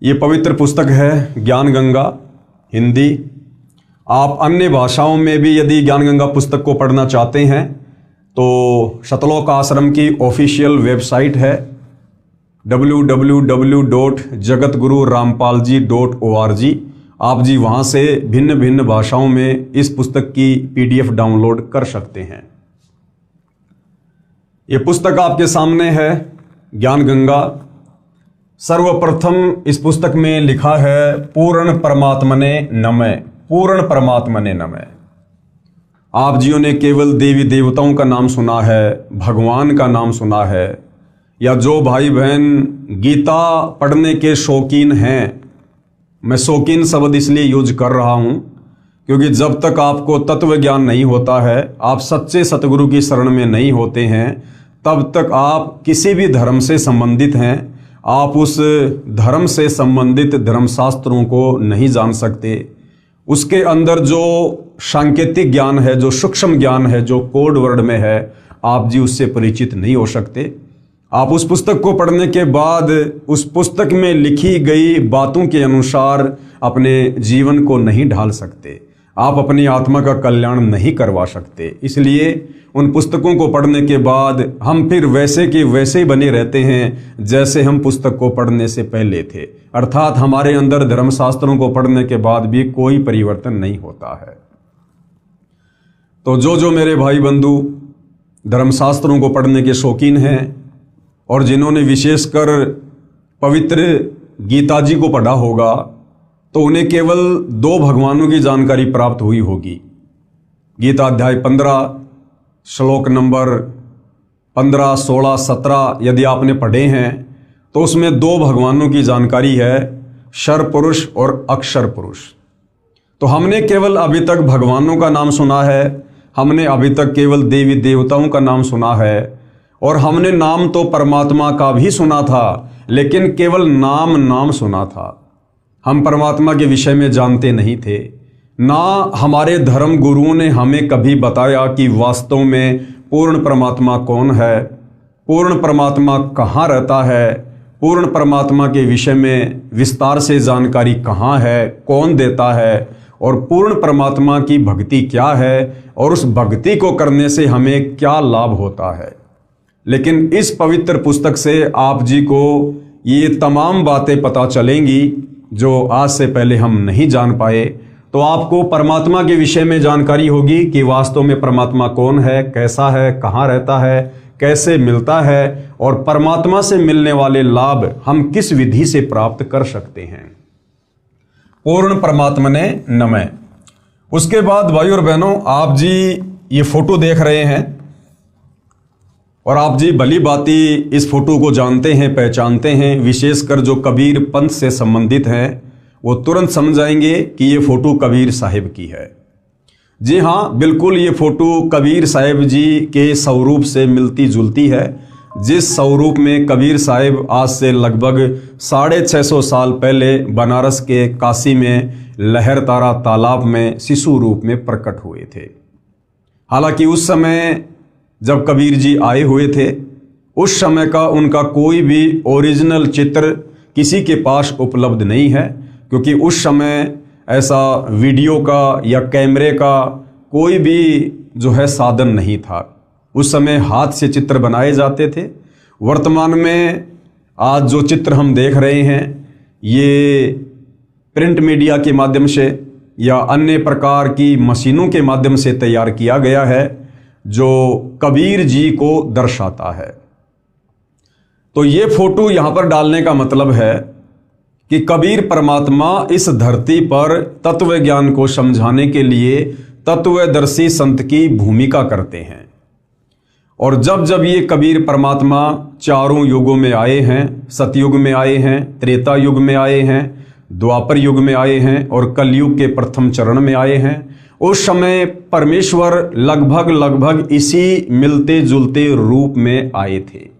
ये पवित्र पुस्तक है ज्ञान गंगा हिंदी। आप अन्य भाषाओं में भी यदि ज्ञान गंगा पुस्तक को पढ़ना चाहते हैं तो शतलोक आश्रम की ऑफिशियल वेबसाइट है www.jagatgururampalji.org। आप जी वहाँ से भिन्न भिन्न भाषाओं में इस पुस्तक की PDF डाउनलोड कर सकते हैं। ये पुस्तक आपके सामने है ज्ञान गंगा। सर्वप्रथम इस पुस्तक में लिखा है पूर्ण परमात्मने नमः, पूर्ण परमात्मने नमः। आप जियों ने केवल देवी देवताओं का नाम सुना है, भगवान का नाम सुना है, या जो भाई बहन गीता पढ़ने के शौकीन हैं, मैं शौकीन शब्द इसलिए यूज कर रहा हूँ क्योंकि जब तक आपको तत्व ज्ञान नहीं होता है, आप सच्चे सतगुरु की शरण में नहीं होते हैं, तब तक आप किसी भी धर्म से संबंधित हैं, आप उस धर्म से संबंधित धर्मशास्त्रों को नहीं जान सकते। उसके अंदर जो सांकेतिक ज्ञान है, जो सूक्ष्म ज्ञान है, जो कोड वर्ड में है, आप जी उससे परिचित नहीं हो सकते। आप उस पुस्तक को पढ़ने के बाद उस पुस्तक में लिखी गई बातों के अनुसार अपने जीवन को नहीं ढाल सकते, आप अपनी आत्मा का कल्याण नहीं करवा सकते। इसलिए उन पुस्तकों को पढ़ने के बाद हम फिर वैसे के वैसे ही बने रहते हैं जैसे हम पुस्तक को पढ़ने से पहले थे, अर्थात हमारे अंदर धर्मशास्त्रों को पढ़ने के बाद भी कोई परिवर्तन नहीं होता है। तो जो मेरे भाई बंधु धर्मशास्त्रों को पढ़ने के शौकीन हैं और जिन्होंने विशेषकर पवित्र गीता जी को पढ़ा होगा, तो उन्हें केवल 2 भगवानों की जानकारी प्राप्त हुई होगी। गीता अध्याय 15 श्लोक नंबर 15, 16, 17 यदि आपने पढ़े हैं तो उसमें 2 भगवानों की जानकारी है, क्षर पुरुष और अक्षर पुरुष। तो हमने केवल अभी तक भगवानों का नाम सुना है, हमने अभी तक केवल देवी देवताओं का नाम सुना है, और हमने नाम तो परमात्मा का भी सुना था, लेकिन केवल नाम सुना था। हम परमात्मा के विषय में जानते नहीं थे। ना हमारे धर्म गुरुओं ने हमें कभी बताया कि वास्तव में पूर्ण परमात्मा कौन है, पूर्ण परमात्मा कहाँ रहता है, पूर्ण परमात्मा के विषय में विस्तार से जानकारी कहाँ है, कौन देता है, और पूर्ण परमात्मा की भक्ति क्या है, और उस भक्ति को करने से हमें क्या लाभ होता है। लेकिन इस पवित्र पुस्तक से आप जी को ये तमाम बातें पता चलेंगी जो आज से पहले हम नहीं जान पाए। तो आपको परमात्मा के विषय में जानकारी होगी कि वास्तव में परमात्मा कौन है, कैसा है, कहाँ रहता है, कैसे मिलता है, और परमात्मा से मिलने वाले लाभ हम किस विधि से प्राप्त कर सकते हैं। पूर्ण परमात्मने नमः। उसके बाद भाई और बहनों, आप जी ये फोटो देख रहे हैं और आप जी भली भांति इस फोटो को जानते हैं, पहचानते हैं। विशेषकर जो कबीर पंथ से संबंधित हैं वो तुरंत समझ जाएंगे कि ये फोटो कबीर साहिब की है। जी हाँ, बिल्कुल ये फोटो कबीर साहिब जी के स्वरूप से मिलती जुलती है, जिस स्वरूप में कबीर साहिब आज से लगभग 650 साल पहले बनारस के काशी में लहरतारा तालाब में शिशु रूप में प्रकट हुए थे। हालांकि उस समय जब कबीर जी आए हुए थे, उस समय का उनका कोई भी ओरिजिनल चित्र किसी के पास उपलब्ध नहीं है, क्योंकि उस समय ऐसा वीडियो का या कैमरे का कोई भी जो है साधन नहीं था। उस समय हाथ से चित्र बनाए जाते थे। वर्तमान में आज जो चित्र हम देख रहे हैं ये प्रिंट मीडिया के माध्यम से या अन्य प्रकार की मशीनों के माध्यम से तैयार किया गया है, जो कबीर जी को दर्शाता है। तो ये फोटो यहाँ पर डालने का मतलब है कि कबीर परमात्मा इस धरती पर तत्व ज्ञान को समझाने के लिए तत्वदर्शी संत की भूमिका करते हैं। और जब जब ये कबीर परमात्मा चारों युगों में आए हैं, सतयुग में आए हैं, त्रेता युग में आए हैं, द्वापर युग में आए हैं और कलयुग के प्रथम चरण में आए हैं, उस समय परमेश्वर लगभग इसी मिलते जुलते रूप में आए थे।